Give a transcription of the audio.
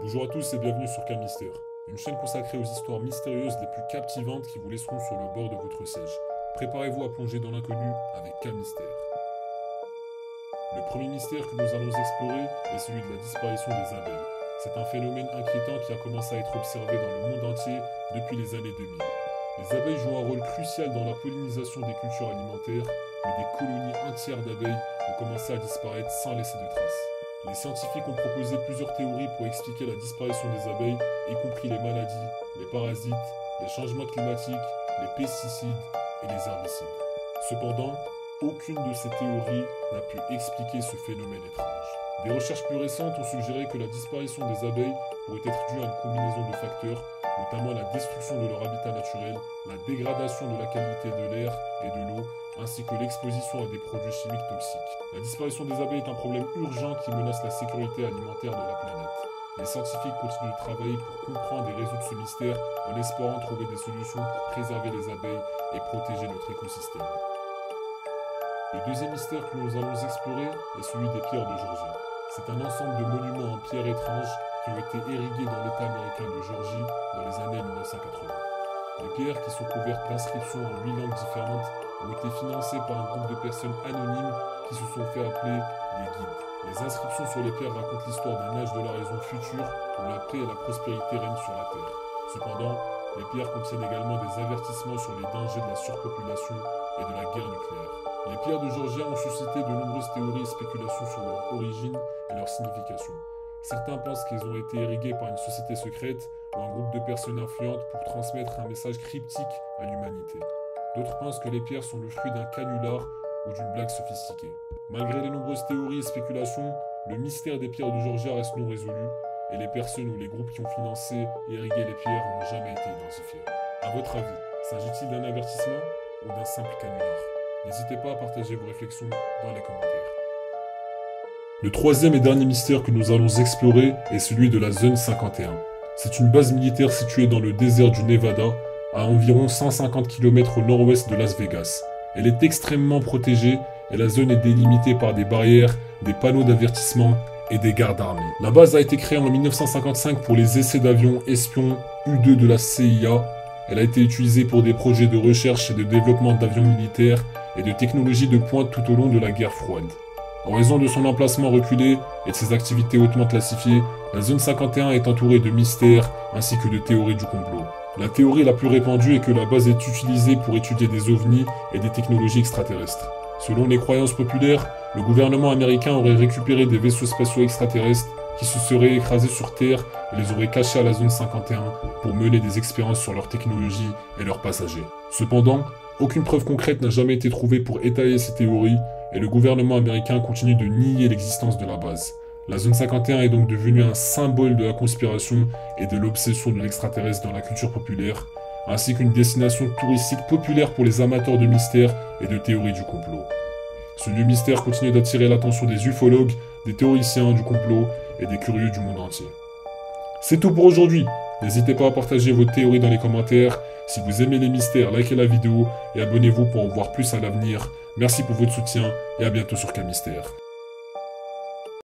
Bonjour à tous et bienvenue sur K-Mystère, une chaîne consacrée aux histoires mystérieuses les plus captivantes qui vous laisseront sur le bord de votre siège. Préparez-vous à plonger dans l'inconnu avec K-Mystère. Le premier mystère que nous allons explorer est celui de la disparition des abeilles. C'est un phénomène inquiétant qui a commencé à être observé dans le monde entier depuis les années 2000. Les abeilles jouent un rôle crucial dans la pollinisation des cultures alimentaires, mais des colonies entières d'abeilles ont commencé à disparaître sans laisser de traces. Les scientifiques ont proposé plusieurs théories pour expliquer la disparition des abeilles, y compris les maladies, les parasites, les changements climatiques, les pesticides et les herbicides. Cependant, aucune de ces théories n'a pu expliquer ce phénomène étrange. Des recherches plus récentes ont suggéré que la disparition des abeilles pourrait être due à une combinaison de facteurs, notamment la destruction de leur habitat naturel, la dégradation de la qualité de l'air et de l'eau, ainsi que l'exposition à des produits chimiques toxiques. La disparition des abeilles est un problème urgent qui menace la sécurité alimentaire de la planète. Les scientifiques continuent de travailler pour comprendre et résoudre ce mystère en espérant trouver des solutions pour préserver les abeilles et protéger notre écosystème. Le deuxième mystère que nous allons explorer est celui des pierres de Georgie. C'est un ensemble de monuments en pierre étranges qui ont été érigés dans l'État américain de Georgie dans les années 1980. Les pierres, qui sont couvertes d'inscriptions en 8 langues différentes, ont été financées par un groupe de personnes anonymes qui se sont fait appeler les guides. Les inscriptions sur les pierres racontent l'histoire d'un âge de la raison future où la paix et la prospérité règnent sur la terre. Cependant, les pierres contiennent également des avertissements sur les dangers de la surpopulation et de la guerre nucléaire. Les pierres de Georgia ont suscité de nombreuses théories et spéculations sur leur origine et leur signification. Certains pensent qu'ils ont été érigés par une société secrète ou un groupe de personnes influentes pour transmettre un message cryptique à l'humanité. D'autres pensent que les pierres sont le fruit d'un canular ou d'une blague sophistiquée. Malgré les nombreuses théories et spéculations, le mystère des pierres de Georgia reste non résolu et les personnes ou les groupes qui ont financé et érigé les pierres n'ont jamais été identifiés. À votre avis, s'agit-il d'un avertissement ou d'un simple canular? N'hésitez pas à partager vos réflexions dans les commentaires. Le troisième et dernier mystère que nous allons explorer est celui de la Zone 51. C'est une base militaire située dans le désert du Nevada, à environ 150 km au nord-ouest de Las Vegas. Elle est extrêmement protégée et la zone est délimitée par des barrières, des panneaux d'avertissement et des gardes armés. La base a été créée en 1955 pour les essais d'avions espions U-2 de la CIA. Elle a été utilisée pour des projets de recherche et de développement d'avions militaires et de technologies de pointe tout au long de la guerre froide. En raison de son emplacement reculé et de ses activités hautement classifiées, la zone 51 est entourée de mystères ainsi que de théories du complot. La théorie la plus répandue est que la base est utilisée pour étudier des ovnis et des technologies extraterrestres. Selon les croyances populaires, le gouvernement américain aurait récupéré des vaisseaux spatiaux extraterrestres qui se seraient écrasés sur Terre et les aurait cachés à la zone 51 pour mener des expériences sur leur technologie et leurs passagers. Cependant, aucune preuve concrète n'a jamais été trouvée pour étayer ces théories et le gouvernement américain continue de nier l'existence de la base. La zone 51 est donc devenue un symbole de la conspiration et de l'obsession de l'extraterrestre dans la culture populaire, ainsi qu'une destination touristique populaire pour les amateurs de mystères et de théories du complot. Ce lieu mystère continue d'attirer l'attention des ufologues, des théoriciens du complot et des curieux du monde entier. C'est tout pour aujourd'hui. N'hésitez pas à partager vos théories dans les commentaires. Si vous aimez les mystères, likez la vidéo et abonnez-vous pour en voir plus à l'avenir. Merci pour votre soutien et à bientôt sur K-Mystère.